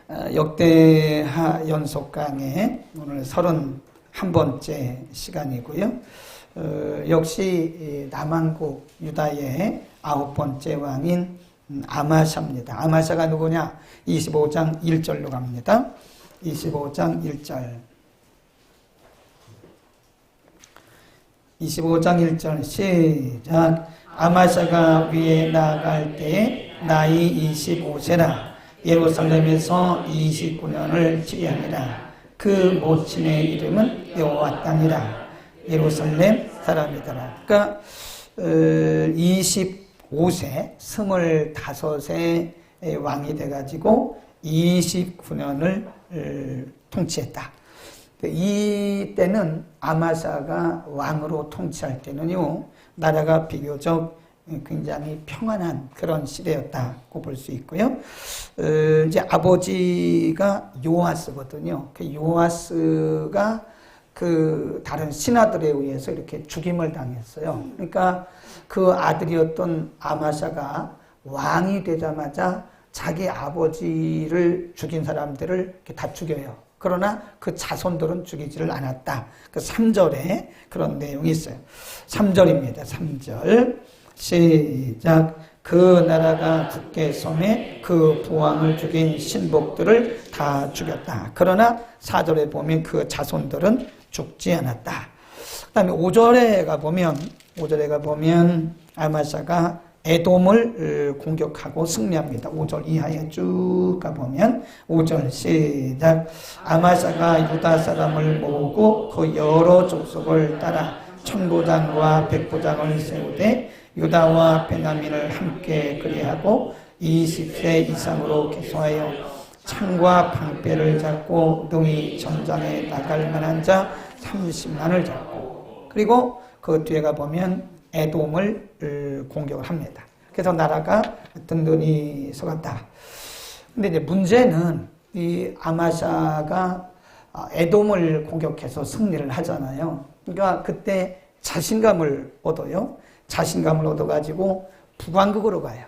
역대하 연속 강의 오늘 31번째 시간이고요. 역시 남한국 유다의 9번째 왕인 아마샤입니다. 아마샤가 누구냐? 25장 1절로 갑니다. 25장 1절. 25장 1절 시작. 아마샤가 위에 나아갈 때에 나이 25세라 예루살렘에서 29년을 지휘하니라. 그 모친의 이름은 여호와땅이라. 예루살렘 사람이더라. 그러니까 25세, 25세 왕이 돼가지고 29년을 통치했다. 이때는 아마샤가 왕으로 통치할 때는요, 나라가 비교적 굉장히 평안한 그런 시대였다고 볼 수 있고요. 이제 아버지가 요아스거든요. 그 요아스가 그 다른 신하들에 의해서 이렇게 죽임을 당했어요. 그러니까 그 아들이었던 아마샤가 왕이 되자마자 자기 아버지를 죽인 사람들을 이렇게 다 죽여요. 그러나 그 자손들은 죽이지를 않았다. 그 3절에 그런 내용이 있어요. 3절입니다. 3절. 시작. 그 나라가 굳게 섬에 그 부왕을 죽인 신복들을 다 죽였다. 그러나 4절에 보면 그 자손들은 죽지 않았다. 그 다음에 5절에 가보면 아마샤가 에돔을 공격하고 승리합니다. 5절 이하에 쭉 가보면 5절 시작. 아마샤가 유다 사람을 모으고 그 여러 족속을 따라 천부장과 백부장을 세우되 유다와 베냐민을 함께 그리하고 20세 이상으로 계속하여 창과 방패를 잡고 능히 전장에 나갈 만한 자 30만을 잡고, 그리고 그 뒤에 가보면 에돔을 공격을 합니다. 그래서 나라가 든든히 서갔다. 근데 이제 문제는 이 아마샤가 에돔을 공격해서 승리를 하잖아요. 그러니까 그때 자신감을 얻어요. 자신감을 얻어가지고 북왕국으로 가요.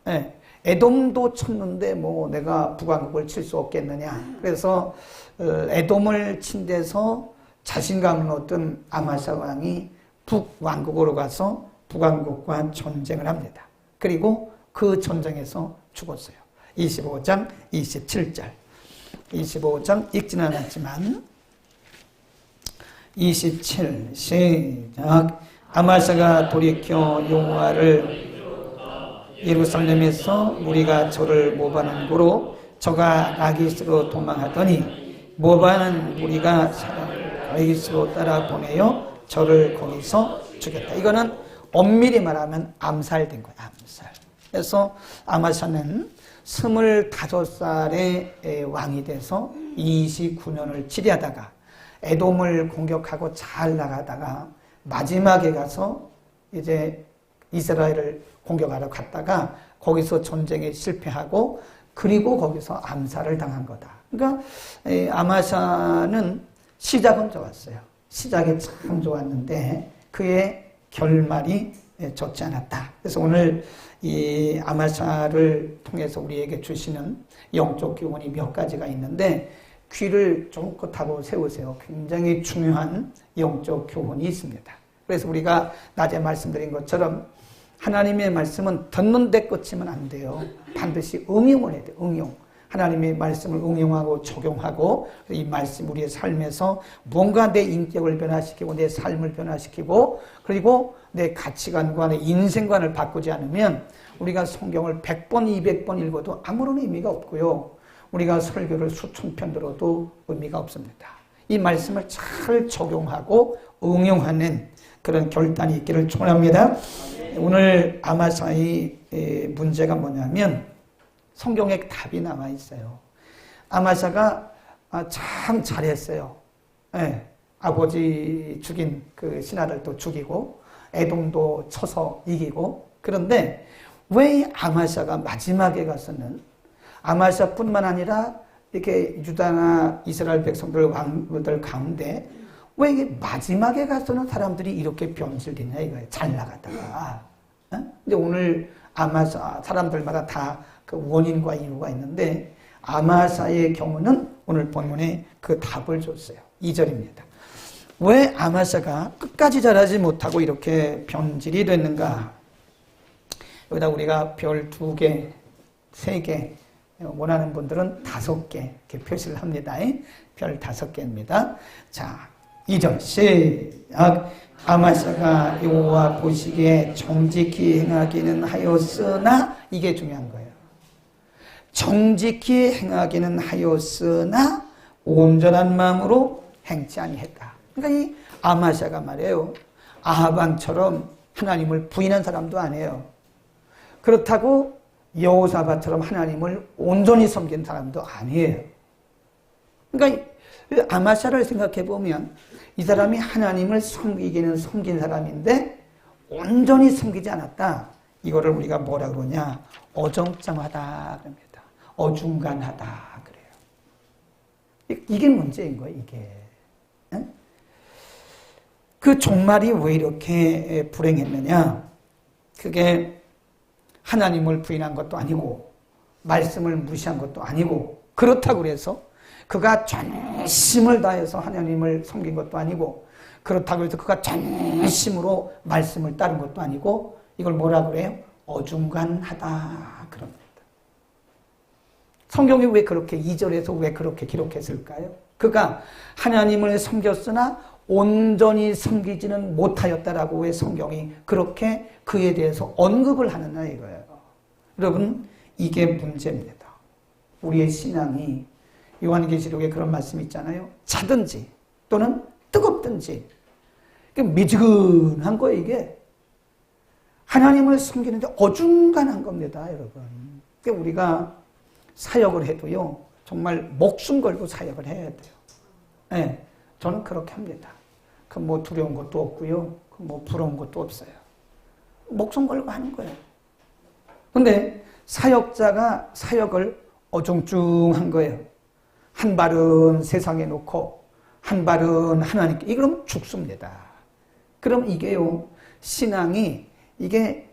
네. 에돔도 쳤는데 뭐 내가 북왕국을 칠 수 없겠느냐. 그래서 에돔을 친 데서 자신감을 얻은 아마샤 왕이 북왕국으로 가서 북왕국과 전쟁을 합니다. 그리고 그 전쟁에서 죽었어요. 25장 27절. 25장 읽지는 않았지만 27 시작. 아마샤가 돌이켜 여호와를 예루살렘에서 무리가 저를 모반한 고로 저가 라기스로 도망하더니 모반한 무리가 사람을 라기스로 따라 보내어 저를 거기서 죽였다. 이거는 엄밀히 말하면 암살된 거야. 암살. 그래서 아마샤는 25살의 왕이 돼서 29년을 치리하다가 에돔을 공격하고 잘 나가다가 마지막에 가서 이제 이스라엘을 공격하러 갔다가 거기서 전쟁에 실패하고 그리고 거기서 암살을 당한 거다. 그러니까 아마샤는 시작은 좋았어요. 시작이 참 좋았는데 그의 결말이 좋지 않았다. 그래서 오늘 이 아마샤를 통해서 우리에게 주시는 영적 교훈이 몇 가지가 있는데 귀를 쫑긋하고 세우세요. 굉장히 중요한 영적 교훈이 있습니다. 그래서 우리가 낮에 말씀드린 것처럼 하나님의 말씀은 듣는 데 끝이면 안 돼요. 반드시 응용을 해야 돼요. 응용. 하나님의 말씀을 응용하고 적용하고 이 말씀 우리의 삶에서 뭔가 내 인격을 변화시키고 내 삶을 변화시키고 그리고 내 가치관과 내 인생관을 바꾸지 않으면 우리가 성경을 100번, 200번 읽어도 아무런 의미가 없고요. 우리가 설교를 수천 편 들어도 의미가 없습니다. 이 말씀을 잘 적용하고 응용하는 그런 결단이 있기를 축원합니다. 오늘 아마샤의 문제가 뭐냐면 성경에 답이 나와 있어요. 아마샤가 참 잘했어요. 네, 아버지 죽인 그 신하들도 죽이고 에돔도 쳐서 이기고. 그런데 왜 아마샤가 마지막에 가서는 아마샤뿐만 아니라 이렇게 유다나 이스라엘 백성들 왕들 가운데 왜 이게 마지막에 가서는 사람들이 이렇게 변질되냐 이거예요. 잘 나가다가. 근데 오늘 아마샤 사람들마다 다 그 원인과 이유가 있는데 아마사의 경우는 오늘 본문에 그 답을 줬어요. 2절입니다. 왜 아마사가 끝까지 자라지 못하고 이렇게 변질이 됐는가? 여기다 우리가 별 2개, 3개, 원하는 분들은 5개 이렇게 표시를 합니다. 별 5개입니다. 자, 2절 시작. 아마사가 여호와 보시기에 정직히 행하기는 하였으나, 이게 중요한 거예요. 정직히 행하기는 하였으나 온전한 마음으로 행치 아니했다. 그러니까 이 아마샤가 말이에요, 아합 왕처럼 하나님을 부인한 사람도 아니에요. 그렇다고 여호사밧처럼 하나님을 온전히 섬긴 사람도 아니에요. 그러니까 아마샤를 생각해 보면 이 사람이 하나님을 섬기기는 섬긴 사람인데 온전히 섬기지 않았다. 이거를 우리가 뭐라 그러냐? 어정쩡하다 그럽니다. 어중간하다 그래요. 이게 문제인 거예요, 이게. 그 종말이 왜 이렇게 불행했느냐? 그게 하나님을 부인한 것도 아니고 말씀을 무시한 것도 아니고, 그렇다고 해서 그가 전심을 다해서 하나님을 섬긴 것도 아니고, 그렇다고 해서 그가 전심으로 말씀을 따른 것도 아니고, 이걸 뭐라 그래요? 어중간하다 그럽니다. 성경이 왜 그렇게 2절에서 왜 그렇게 기록했을까요? 그가 하나님을 섬겼으나 온전히 섬기지는 못하였다라고 왜 성경이 그렇게 그에 대해서 언급을 하느냐 이거예요. 여러분, 이게 문제입니다. 우리의 신앙이 요한계시록에 그런 말씀이 있잖아요. 차든지 또는 뜨겁든지 미지근한 거예요, 이게. 하나님을 섬기는데 어중간한 겁니다, 여러분. 그러니까 우리가 사역을 해도요, 정말 목숨 걸고 사역을 해야 돼요. 네, 저는 그렇게 합니다. 그 뭐 두려운 것도 없고요, 그 뭐 부러운 것도 없어요. 목숨 걸고 하는 거예요. 근데 사역자가 사역을 어중중한 거예요. 한 발은 세상에 놓고 한 발은 하나님께, 이러면 죽습니다. 그럼 이게요, 신앙이 이게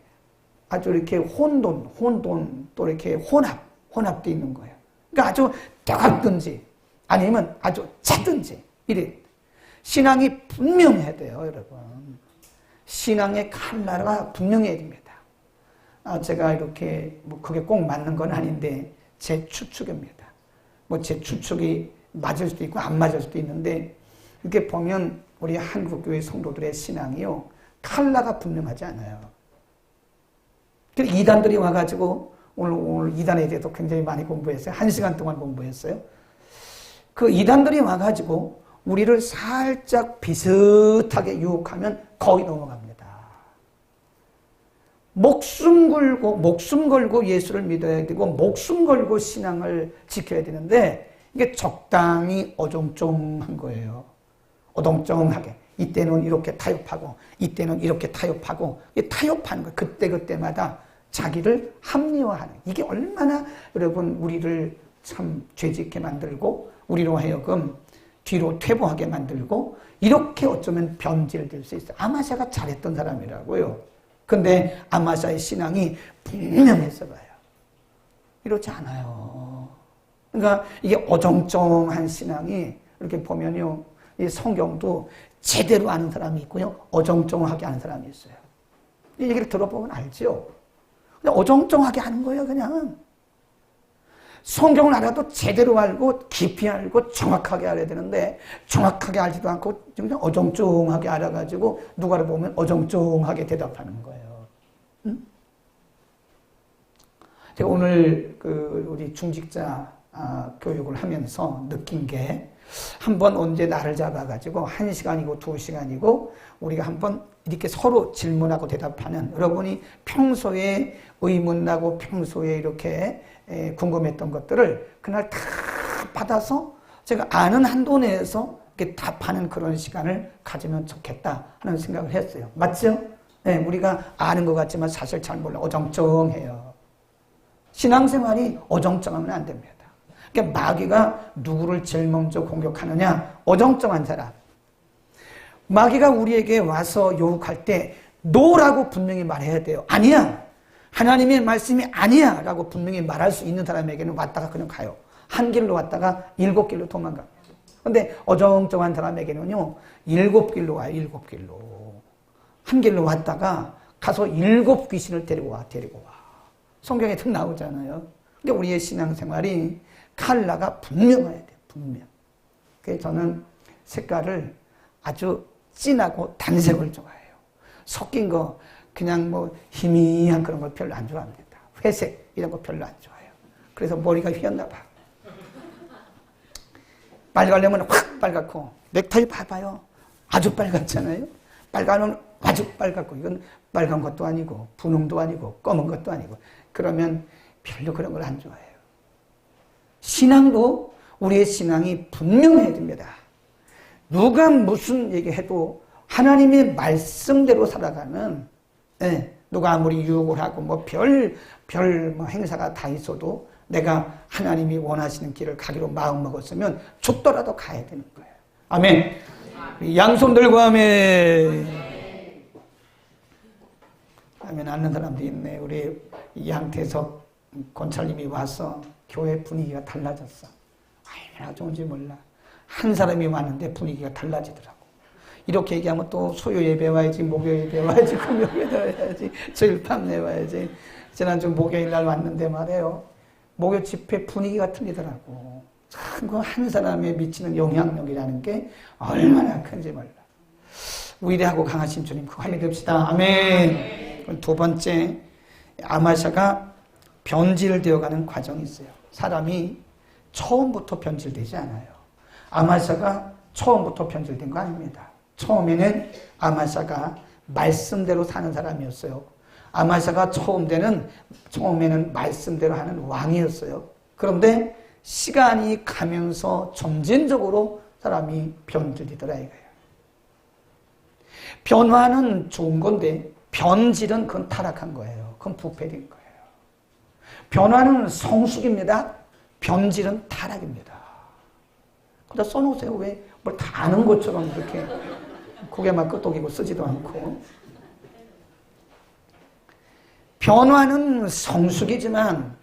아주 이렇게 혼돈 또 이렇게 혼합되어 있는 거예요. 그러니까 아주 뜨겁든지 아니면 아주 차든지 이래. 신앙이 분명해야 돼요, 여러분. 신앙의 칼라가 분명해야 됩니다. 제가 이렇게 뭐 그게 꼭 맞는 건 아닌데 제 추측입니다. 뭐 제 추측이 맞을 수도 있고 안 맞을 수도 있는데, 이렇게 보면 우리 한국교회 성도들의 신앙이요, 칼라가 분명하지 않아요. 그래서 이단들이 와가지고 오늘 이단에 대해서 굉장히 많이 공부했어요. 1시간 동안 공부했어요. 그 이단들이 와가지고 우리를 살짝 비슷하게 유혹하면 거의 넘어갑니다. 목숨 걸고 예수를 믿어야 되고 목숨 걸고 신앙을 지켜야 되는데, 이게 적당히 어정쩡한 거예요. 어정쩡하게. 이때는 이렇게 타협하고 이때는 이렇게 타협하고, 타협하는 거예요. 그때마다 자기를 합리화하는, 이게 얼마나 여러분 우리를 참 죄짓게 만들고 우리로 하여금 뒤로 퇴보하게 만들고, 이렇게 어쩌면 변질될 수 있어요. 아마샤가 잘했던 사람이라고요. 근데 아마샤의 신앙이 분명했어 봐요. 이렇지 않아요. 그러니까 이게 어정쩡한 신앙이, 이렇게 보면요, 이 성경도 제대로 아는 사람이 있고요, 어정쩡하게 아는 사람이 있어요. 이 얘기를 들어보면 알죠. 근데 어정쩡하게 하는 거예요, 그냥. 성경을 알아도 제대로 알고 깊이 알고 정확하게 알아야 되는데, 정확하게 알지도 않고 그냥 어정쩡하게 알아가지고 누가를 보면 어정쩡하게 대답하는 거예요. 응? 제가 오늘 우리 중직자 교육을 하면서 느낀 게, 한번 언제 날을 잡아가지고 1시간이고 2시간이고 우리가 한번 이렇게 서로 질문하고 대답하는, 여러분이 평소에 의문나고 평소에 이렇게 궁금했던 것들을 그날 다 받아서 제가 아는 한도 내에서 이렇게 답하는 그런 시간을 가지면 좋겠다 하는 생각을 했어요. 맞죠? 네, 우리가 아는 것 같지만 사실 잘 몰라. 어정쩡해요. 신앙생활이 어정쩡하면 안 됩니다. 그러니까 마귀가 누구를 제일 먼저 공격하느냐? 어정쩡한 사람. 마귀가 우리에게 와서 유혹할 때 노라고 분명히 말해야 돼요. 아니야. 하나님의 말씀이 아니야 라고 분명히 말할 수 있는 사람에게는 왔다가 그냥 가요. 한 길로 왔다가 7길로 도망갑니다. 근데 어정쩡한 사람에게는요, 7길로 와요, 7길로. 한 길로 왔다가 가서 7귀신을 데리고 와. 성경에 쭉 나오잖아요. 그러니까 우리의 신앙생활이 컬러가 분명해야 돼요, 분명. 그래서 저는 색깔을 아주 진하고 단색을 좋아해요. 섞인 거, 그냥 뭐 희미한 그런 걸 별로 안 좋아합니다. 회색, 이런 거 별로 안 좋아해요. 그래서 머리가 휘었나 봐. 빨가려면 확 빨갛고, 넥타이 봐봐요. 아주 빨갛잖아요. 빨가면 아주 빨갛고, 이건 빨간 것도 아니고, 분홍도 아니고, 검은 것도 아니고, 그러면 별로 그런 걸 안 좋아해요. 신앙도 우리의 신앙이 분명해야 됩니다. 누가 무슨 얘기해도 하나님의 말씀대로 살아가는, 누가 아무리 유혹을 하고 뭐 별 행사가 다 있어도 내가 하나님이 원하시는 길을 가기로 마음먹었으면 죽더라도 가야 되는 거예요. 아멘. 양손 들고 아멘. 아멘 하는 사람도 있네. 우리 양태석 권찰님이 와서 교회 분위기가 달라졌어. 얼마나 좋은지 몰라. 한 사람이 왔는데 분위기가 달라지더라고. 이렇게 얘기하면 또 소요 예배 와야지, 목요 예배 와야지, 금요 예배 와야지, 주일 밤내 와야지. 지난주 목요일 날 왔는데 말이에요. 목요 집회 분위기가 틀리더라고. 참, 그 한 사람에 미치는 영향력이라는 게 얼마나 큰지 몰라. 위대하고 강하신 주님, 그거 믿읍시다. 아멘. 두 번째, 아마샤가 변질되어가는 과정이 있어요. 사람이 처음부터 변질되지 않아요. 아마샤가 처음부터 변질된 거 아닙니다. 처음에는 아마샤가 말씀대로 사는 사람이었어요. 아마샤가 처음에는 말씀대로 하는 왕이었어요. 그런데 시간이 가면서 점진적으로 사람이 변질되더라 이거예요. 변화는 좋은 건데 변질은 그건 타락한 거예요. 그건 부패된 거예요. 변화는 성숙입니다. 변질은 타락입니다. 그다 써놓으세요. 왜 뭘 다 아는 것처럼 이렇게 고개만 끄덕이고 쓰지도 않고. 변화는 성숙이지만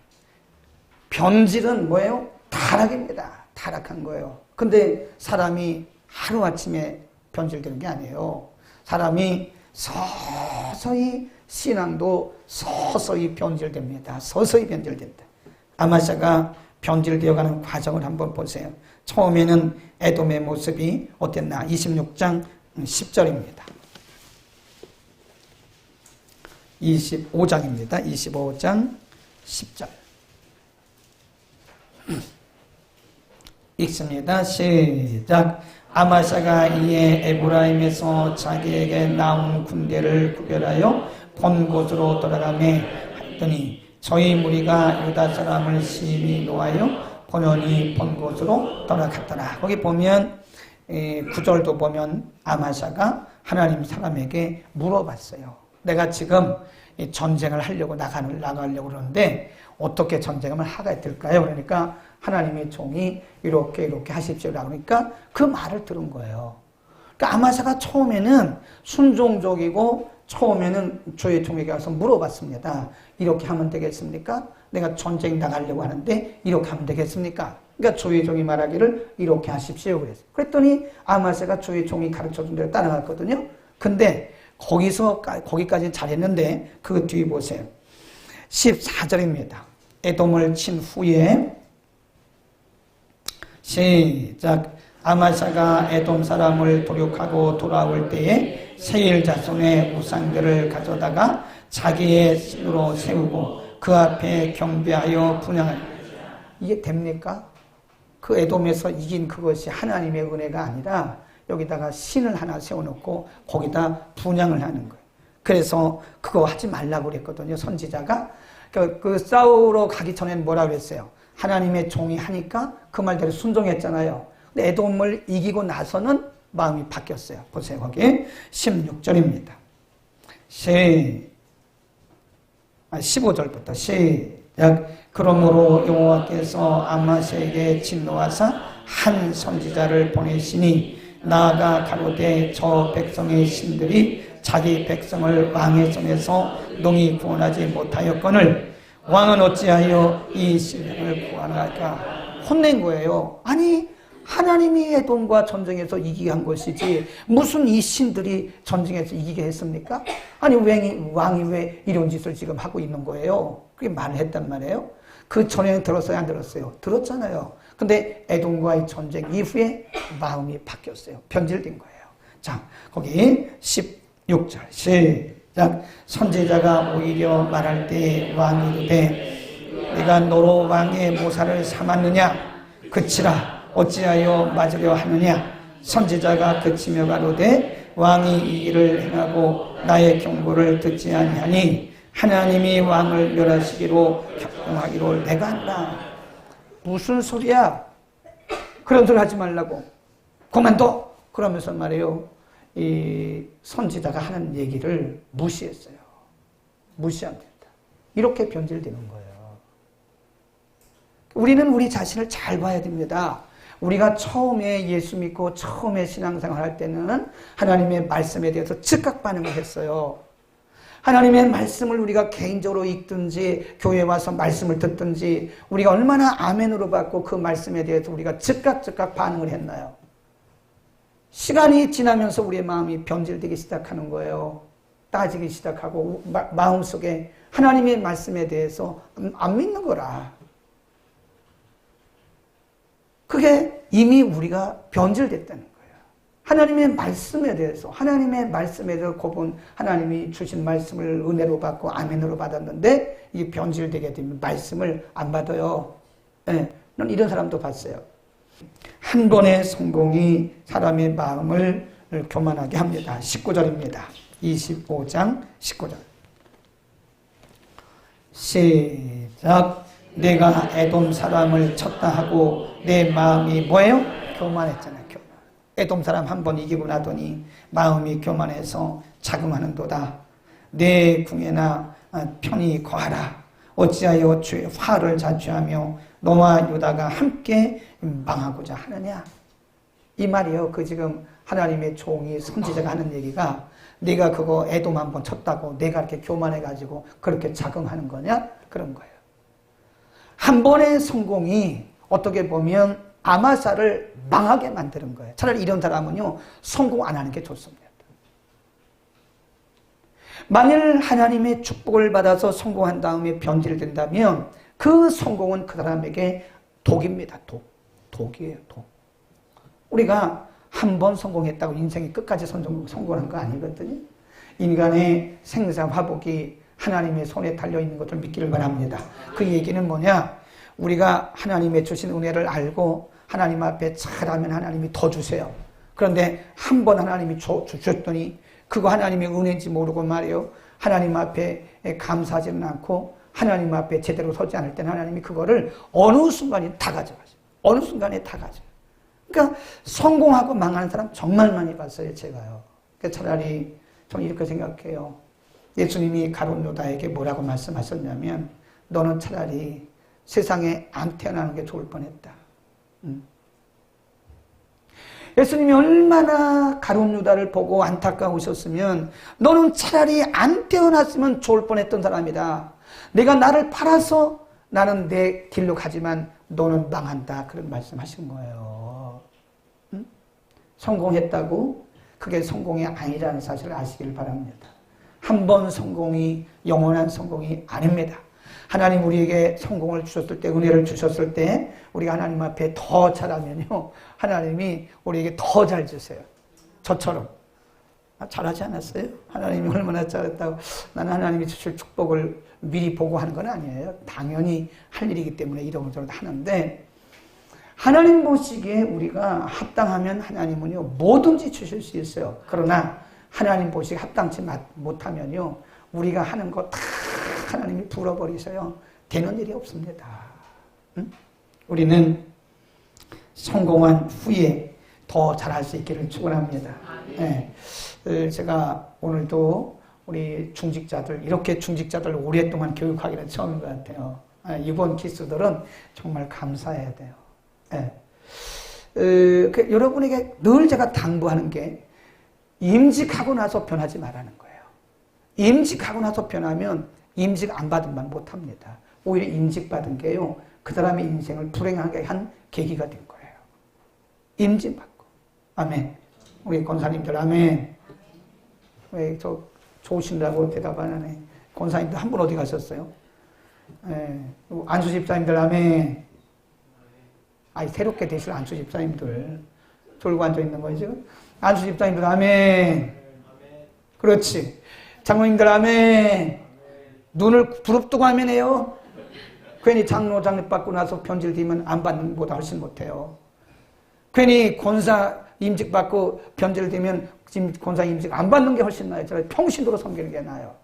변질은 뭐예요? 타락입니다. 타락한 거예요. 근데 사람이 하루아침에 변질되는 게 아니에요. 사람이 서서히, 신앙도 서서히 변질됩니다. 서서히 변질된다. 아마샤가 변질되어가는 과정을 한번 보세요. 처음에는 에돔의 모습이 어땠나? 26장 10절입니다. 25장입니다. 25장 10절. 읽습니다. 시작. 아마샤가 이에 에브라임에서 자기에게 나온 군대를 구별하여 본 곳으로 돌아가매 하더니 저희 무리가 유다 사람을 심히 노하여 본연이 본 곳으로 돌아갔더라. 거기 보면 9절도 보면 아마샤가 하나님 사람에게 물어봤어요. 내가 지금 전쟁을 하려고 나가려고 그러는데 어떻게 전쟁을 하게 될까요? 그러니까 하나님의 종이 이렇게 하십시오라고 그러니까 그 말을 들은 거예요. 그러니까 아마샤가 처음에는 순종적이고 처음에는 주의 종에게 가서 물어봤습니다. 이렇게 하면 되겠습니까? 내가 전쟁 나가려고 하는데 이렇게 하면 되겠습니까? 그러니까 주의 종이 말하기를 이렇게 하십시오 그랬어요. 그랬더니 아마샤가 주의 종이 가르쳐준 대로 따라갔거든요. 근데 거기까지 잘했는데 그 뒤에 보세요. 14절입니다. 에돔을 친 후에 시작. 아마샤가 에돔 사람을 도륙하고 돌아올 때에 세일 자손의 우상들을 가져다가 자기의 신으로 세우고 그 앞에 경배하여 분향을. 이게 됩니까? 그 에돔에서 이긴 그것이 하나님의 은혜가 아니라 여기다가 신을 하나 세워놓고 거기다 분향을 하는 거예요. 그래서 그거 하지 말라고 그랬거든요. 선지자가. 그 싸우러 가기 전에는 뭐라고 그랬어요? 하나님의 종이 하니까 그 말대로 순종했잖아요. 근데 에돔을 이기고 나서는 마음이 바뀌었어요. 보세요. 거기 16절입니다. 15절부터 시작. 그러므로 여호와께서 아마샤에게 진노하사 한 선지자를 보내시니 나아가 가로되 저 백성의 신들이 자기 백성을 왕의 손에서 능히 구원하지 못하였거늘 왕은 어찌하여 이 신령을 구원할까? 혼낸 거예요. 아니 하나님이 에돔과 전쟁에서 이기게 한 것이지 무슨 이 신들이 전쟁에서 이기게 했습니까? 아니 왕이 왜 이런 짓을 지금 하고 있는 거예요? 그게 말을 했단 말이에요. 그 전에는 들었어요, 안 들었어요? 들었잖아요. 근데 에돔과의 전쟁 이후에 마음이 바뀌었어요. 변질된 거예요. 자, 거기 16절 시작. 선지자가 오히려 말할 때 왕이 이르되 내가 너로 왕의 모사를 삼았느냐? 그치라. 어찌하여 맞으려 하느냐? 선지자가 그치며 가로되 왕이 이 일을 행하고 나의 경고를 듣지 아니하니 하나님이 왕을 멸하시기로 격동하기로 내가 한다. 무슨 소리야? 그런 소리 하지 말라고. 그만둬. 그러면서 말이에요. 이 선지자가 하는 얘기를 무시했어요. 무시한 된다. 이렇게 변질되는 거예요. 우리는 우리 자신을 잘 봐야 됩니다. 우리가 처음에 예수 믿고 처음에 신앙생활 할 때는 하나님의 말씀에 대해서 즉각 반응을 했어요. 하나님의 말씀을 우리가 개인적으로 읽든지 교회에 와서 말씀을 듣든지 우리가 얼마나 아멘으로 받고 그 말씀에 대해서 우리가 즉각 반응을 했나요? 시간이 지나면서 우리의 마음이 변질되기 시작하는 거예요. 따지기 시작하고 마음속에 하나님의 말씀에 대해서 안 믿는 거라. 그게 이미 우리가 변질됐다는 거예요. 하나님의 말씀에 대해서 고본 하나님이 주신 말씀을 은혜로 받고 아멘으로 받았는데 이게 변질되게 되면 말씀을 안 받아요. 네, 난 이런 사람도 봤어요. 한 번의 성공이 사람의 마음을 교만하게 합니다. 19절입니다. 25장 19절 시작. 내가 에돔 사람을 쳤다 하고 내 마음이 뭐예요? 교만했잖아요. 교만. 에돔 사람 한 번 이기고 나더니 마음이 교만해서 자금하는도다. 내 궁에나 편히 거하라. 어찌하여 주의 화를 자초하며 너와 유다가 함께 망하고자 하느냐. 이 말이요. 그 지금 하나님의 종이 선지자가 하는 얘기가 내가 그거 에돔 한 번 쳤다고 내가 이렇게 교만해가지고 그렇게 자긍하는 거냐? 그런 거예요. 한 번의 성공이 어떻게 보면 아마사를 망하게 만드는 거예요. 차라리 이런 사람은요, 성공 안 하는 게 좋습니다. 만일 하나님의 축복을 받아서 성공한 다음에 변질된다면 그 성공은 그 사람에게 독입니다. 독이에요, 독. 우리가 한 번 성공했다고 인생이 끝까지 성공한 거 아니거든요. 인간의 생사화복이 하나님의 손에 달려있는 것을 믿기를 바랍니다. 그 얘기는 뭐냐? 우리가 하나님의 주신 은혜를 알고 하나님 앞에 잘하면 하나님이 더 주세요. 그런데 한 번 하나님이 주셨더니 그거 하나님의 은혜인지 모르고 말이에요. 하나님 앞에 감사하지는 않고 하나님 앞에 제대로 서지 않을 때는 하나님이 그거를 어느 순간에 다 가져가죠. 어느 순간에 다 가져요. 그러니까 성공하고 망하는 사람 정말 많이 봤어요, 제가요. 그러니까 차라리 저는 이렇게 생각해요. 예수님이 가룟 유다에게 뭐라고 말씀하셨냐면 너는 차라리 세상에 안 태어나는 게 좋을 뻔했다. 예수님이 얼마나 가룟 유다를 보고 안타까우셨으면 너는 차라리 안 태어났으면 좋을 뻔했던 사람이다. 내가 나를 팔아서 나는 내 길로 가지만 너는 망한다. 그런 말씀하신 거예요. 성공했다고 그게 성공이 아니라는 사실을 아시길 바랍니다. 한 번 성공이 영원한 성공이 아닙니다. 하나님 우리에게 성공을 주셨을 때, 은혜를 주셨을 때 우리가 하나님 앞에 더 잘하면요, 하나님이 우리에게 더 잘 주세요. 저처럼. 잘하지 않았어요? 하나님이 얼마나 잘했다고. 나는 하나님이 주실 축복을 미리 보고 하는 건 아니에요. 당연히 할 일이기 때문에 이런저런 하는데, 하나님 보시기에 우리가 합당하면 하나님은요 뭐든지 주실 수 있어요. 그러나 하나님 보시기에 합당치 못하면요 우리가 하는 거 다 하나님이 불어버리셔요. 되는 일이 없습니다. 응? 우리는 성공한 후에 더 잘할 수 있기를 축원합니다. 네. 제가 오늘도 우리 중직자들, 이렇게 중직자들 오랫동안 교육하기는 처음인 것 같아요. 이번 기수들은 정말 감사해야 돼요. 네. 여러분에게 늘 제가 당부하는 게 임직하고 나서 변하지 말라는 거예요. 임직하고 나서 변하면 임직 안 받은 말 못합니다. 오히려 임직 받은 게요, 그 사람의 인생을 불행하게 한 계기가 된 거예요. 임진받고. 아멘. 우리 권사님들 아멘. 왜 저 좋으신다고 대답 안 하네. 권사님들 한 분 어디 가셨어요? 예. 안수 집사님들 아멘. 아니 새롭게 되실 안수 집사님들 졸고 앉아 있는 거죠. 안수 집사님들 아멘. 그렇지. 장로님들 아멘. 눈을 부릅뜨고 아멘해요. 괜히 장로 장립 받고 나서 편지를 드리면 안 받는 것보다 훨씬 못해요. 괜히 권사 임직 받고 편지를 드리면 권사 임직 안 받는 게 훨씬 나아요. 차라리 평신도로 섬기는 게 나아요.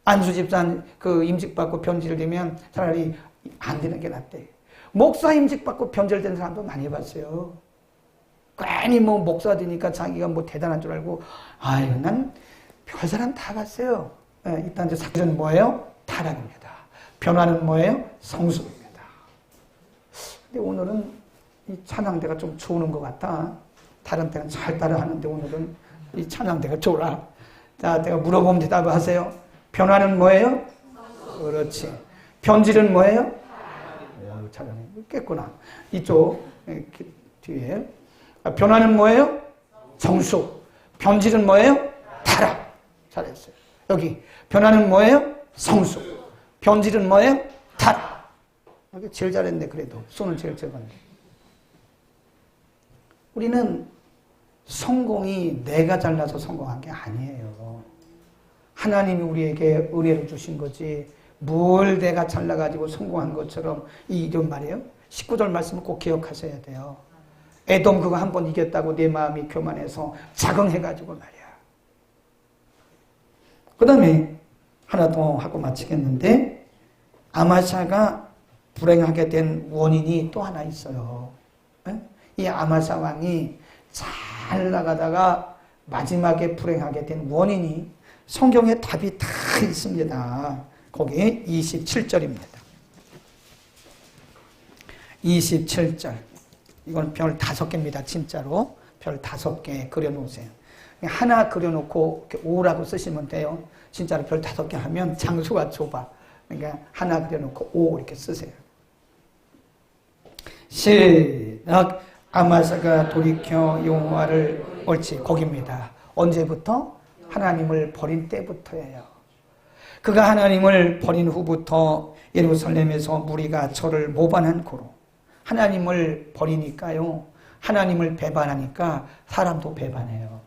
안수 집사 그 임직 받고 편지를 드리면 차라리 안 되는 게 낫대. 목사 임직 받고 편지를 든 사람도 많이 봤어요. 괜히 뭐 목사 되니까 자기가 뭐 대단한 줄 알고, 아유, 난 별 사람 다 봤어요. 예, 일단 이제 사실은 뭐예요? 타락입니다. 변화는 뭐예요? 성숙입니다. 근데 오늘은 이 찬양대가 좀 좋은 것 같다. 다른 때는 잘 따라하는데 오늘은 이 찬양대가 좋아. 자, 내가 물어보면 대답을 하세요. 변화는 뭐예요? 그렇지. 변질은 뭐예요? 오, 찬양이 깼구나. 이쪽 뒤에. 변화는 뭐예요? 성숙. 변질은 뭐예요? 타락. 잘했어요. 여기 변화는 뭐예요? 성숙. 변질은 뭐예요? 타락. 여기 제일 잘했네. 그래도 손은 제일 적었네. 우리는 성공이 내가 잘나서 성공한 게 아니에요. 하나님이 우리에게 은혜를 주신 거지 뭘 내가 잘나가지고 성공한 것처럼 이런 말이에요. 19절 말씀을 꼭 기억하셔야 돼요. 에돔 그거 한번 이겼다고 내 마음이 교만해서 자긍해가지고 말이야. 그 다음에 하나 더 하고 마치겠는데 아마샤가 불행하게 된 원인이 또 하나 있어요. 이 아마샤 왕이 잘 나가다가 마지막에 불행하게 된 원인이 성경에 답이 다 있습니다. 거기 27절입니다. 27절. 이건 별 5개입니다. 진짜로. 별 5개 그려놓으세요. 하나 그려놓고 이렇게 5라고 쓰시면 돼요. 진짜로 별 5개 하면 장수가 좁아. 그러니까 하나 그려놓고 5 이렇게 쓰세요. 시작. 아마사가 돌이켜 여호와를 옳지 거기입니다. 언제부터? 하나님을 버린 때부터예요. 그가 하나님을 버린 후부터 예루살렘에서 무리가 저를 모반한 고로 하나님을 버리니까요. 하나님을 배반하니까 사람도 배반해요.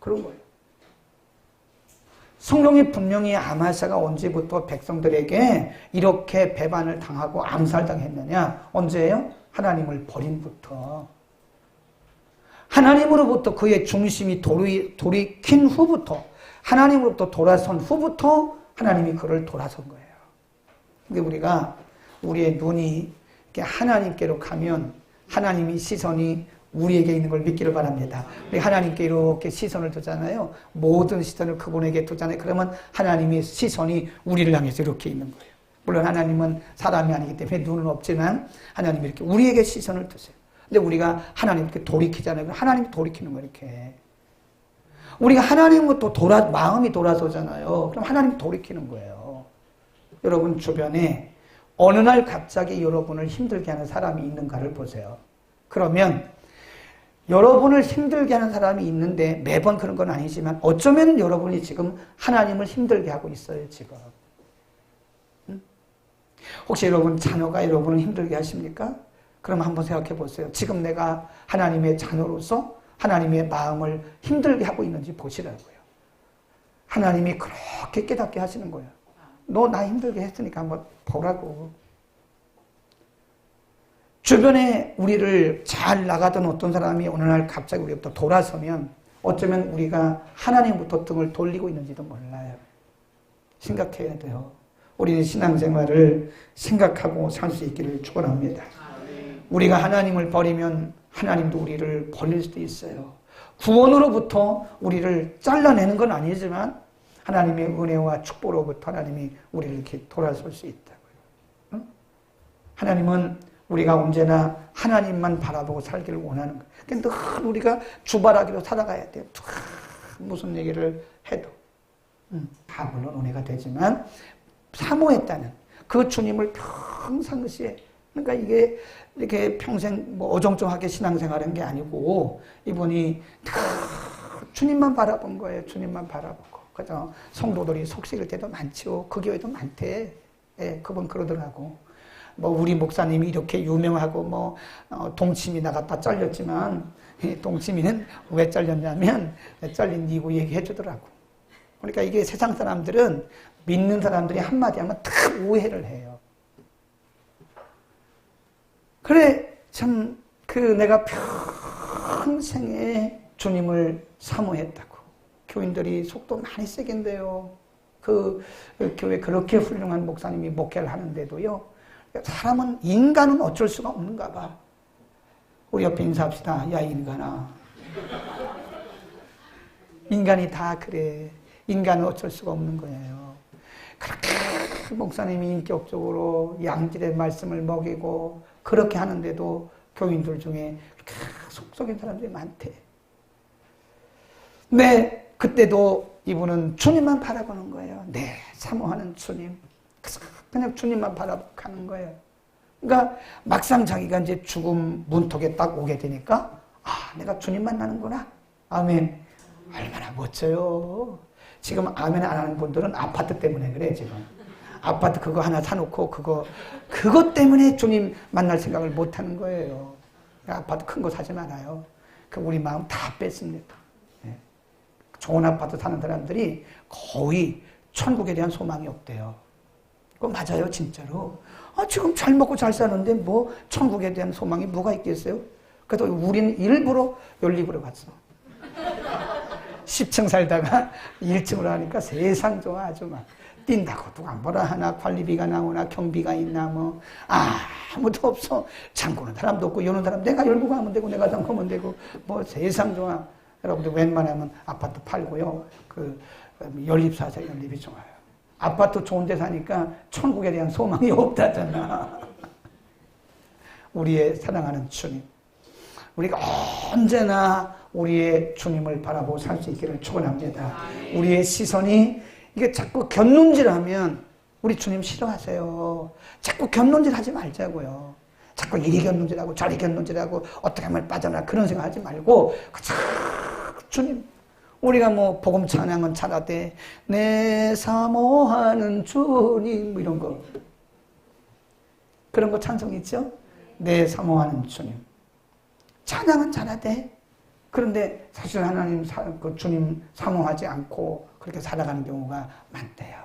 그런 거예요. 성경이 분명히 아마샤가 언제부터 백성들에게 이렇게 배반을 당하고 암살당했느냐? 언제예요? 하나님을 버린부터. 하나님으로부터 그의 중심이 돌이킨 후부터, 하나님으로부터 돌아선 후부터 하나님이 그를 돌아선 거예요. 근데 우리가 우리의 눈이 이렇게 하나님께로 가면 하나님이 시선이 우리에게 있는 걸 믿기를 바랍니다. 우리 하나님께 이렇게 시선을 두잖아요. 모든 시선을 그분에게 두잖아요. 그러면 하나님의 시선이 우리를 향해서 이렇게 있는 거예요. 물론 하나님은 사람이 아니기 때문에 눈은 없지만 하나님이 이렇게 우리에게 시선을 두세요. 근데 우리가 하나님께 돌이키잖아요. 하나님이 돌이키는 거예요. 이렇게. 우리가 하나님부터 마음이 돌아서잖아요. 그럼 하나님이 돌이키는 거예요. 여러분 주변에 어느 날 갑자기 여러분을 힘들게 하는 사람이 있는가를 보세요. 그러면 여러분을 힘들게 하는 사람이 있는데 매번 그런 건 아니지만 어쩌면 여러분이 지금 하나님을 힘들게 하고 있어요. 지금. 혹시 여러분 자녀가 여러분을 힘들게 하십니까? 그럼 한번 생각해 보세요. 지금 내가 하나님의 자녀로서 하나님의 마음을 힘들게 하고 있는지 보시라고요. 하나님이 그렇게 깨닫게 하시는 거예요. 너 나 힘들게 했으니까 한번 보라고. 주변에 우리를 잘 나가던 어떤 사람이 어느 날 갑자기 우리부터 돌아서면 어쩌면 우리가 하나님부터 등을 돌리고 있는지도 몰라요. 생각해야 돼요. 우리는 신앙생활을 생각하고 살 수 있기를 축원합니다. 우리가 하나님을 버리면 하나님도 우리를 버릴 수도 있어요. 구원으로부터 우리를 잘라내는 건 아니지만 하나님의 은혜와 축복으로부터 하나님이 우리를 이렇게 돌아설 수 있다고요. 하나님은 우리가 언제나 하나님만 바라보고 살기를 원하는 거예요. 근데 늘 우리가 주바라기로 살아가야 돼요. 무슨 얘기를 해도. 다 물론 은혜가 되지만 사모했다는 그 주님을 평상시에, 그러니까 이게 이렇게 평생 뭐 어정쩡하게 신앙생활한 게 아니고 이분이 다 주님만 바라본 거예요. 주님만 바라보고. 그죠? 성도들이 속삭일 때도 많죠. 그 교회도 많대. 예, 그분 그러더라고. 뭐 우리 목사님이 이렇게 유명하고 뭐 동치미 나갔다 잘렸지만 동치미는 왜 잘렸냐면 잘린 이유 얘기해 주더라고. 그러니까 이게 세상 사람들은 믿는 사람들이 한마디 하면 다 오해를 해요. 그래 참 내가 평생에 주님을 사모했다고. 교인들이 속도 많이 세겠는데요. 그 교회 그렇게 훌륭한 목사님이 목회를 하는데도요. 사람은, 인간은 어쩔 수가 없는가 봐. 우리 옆에 인사합시다. 야, 인간아. 인간이 다 그래. 인간은 어쩔 수가 없는 거예요. 그렇게 목사님이 인격적으로 양질의 말씀을 먹이고 그렇게 하는데도 교인들 중에 속 썩인 사람들이 많대. 네, 그때도 이분은 주님만 바라보는 거예요. 네, 사모하는 주님. 그냥 주님만 바라보는 거예요. 그러니까 막상 자기가 이제 죽음 문턱에 딱 오게 되니까 내가 주님 만나는구나. 아멘. 얼마나 멋져요. 지금 아멘 안 하는 분들은 아파트 때문에 그래 지금. 아파트 그거 하나 사놓고 그것 때문에 주님 만날 생각을 못 하는 거예요. 아파트 큰 거 사지 말아요. 우리 마음 다 뺐습니다. 네. 좋은 아파트 사는 사람들이 거의 천국에 대한 소망이 없대요. 그거 맞아요, 진짜로. 지금 잘 먹고 잘 사는데 뭐 천국에 대한 소망이 뭐가 있겠어요? 그래서 우리는 일부러 연립으로 갔어. 10층 살다가 1층으로 하니까 세상 좋아. 아주 막 뛴다고 누가 뭐라 하나, 관리비가 나오나, 경비가 있나, 뭐 아무도 없어. 잠그는 사람도 없고 여는 사람 내가 열고 가면 되고 내가 잠그면 되고 뭐 세상 좋아. 여러분들 웬만하면 아파트 팔고요. 연립 사세요. 연립이 좋아요. 아파트 좋은 데 사니까 천국에 대한 소망이 없다잖아. 우리의 사랑하는 주님. 우리가 언제나 우리의 주님을 바라보고 살 수 있기를 축원합니다. 우리의 시선이 이게 자꾸 곁눈질하면 우리 주님 싫어하세요. 자꾸 곁눈질하지 말자고요. 자꾸 이리 곁눈질하고 저리 곁눈질하고 어떻게 하면 빠져나 그런 생각하지 말고 주님. 우리가 뭐 복음 찬양은 잘하되 내 사모하는 주님 뭐 이런 거 그런 거 찬송 있죠? 내 사모하는 주님. 찬양은 잘하되 그런데 사실 하나님 주님 사모하지 않고 그렇게 살아가는 경우가 많대요.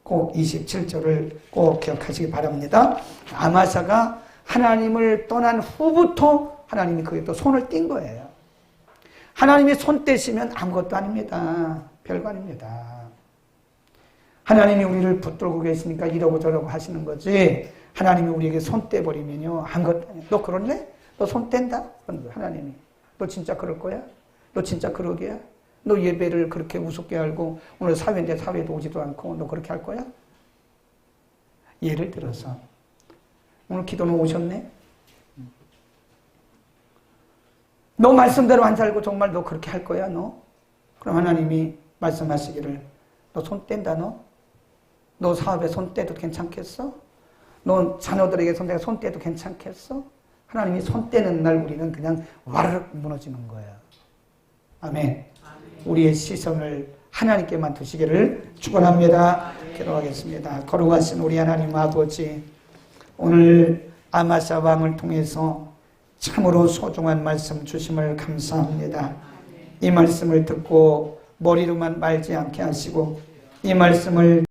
꼭 27절을 꼭 기억하시기 바랍니다. 아마사가 하나님을 떠난 후부터 하나님이 그게 또 손을 띈 거예요. 하나님이 손 떼시면 아무것도 아닙니다. 별거 아닙니다. 하나님이 우리를 붙들고 계시니까 이러고 저러고 하시는 거지 하나님이 우리에게 손 떼버리면요 아무것도 아니에요. 너 그럴래? 너 손 뗀다? 하나님이 너 진짜 그럴 거야? 너 진짜 그러게야? 너 예배를 그렇게 우습게 알고 오늘 사회인데 사회도 오지도 않고 너 그렇게 할 거야? 예를 들어서 오늘 기도는 오셨네? 너 말씀대로 안 살고 정말 너 그렇게 할 거야 너? 그럼 하나님이 말씀하시기를 너 손 뗀다 너? 너 사업에 손 떼도 괜찮겠어? 너 자녀들에게 내가 손 떼도 괜찮겠어? 하나님이 손 떼는 날 우리는 그냥 와르르 무너지는 거예요. 아멘. 우리의 시선을 하나님께만 두시기를 축원합니다. 기도하겠습니다. 거룩하신 우리 하나님 아버지, 오늘 아마사 왕을 통해서 참으로 소중한 말씀 주심을 감사합니다. 이 말씀을 듣고 머리로만 말지 않게 하시고 이 말씀을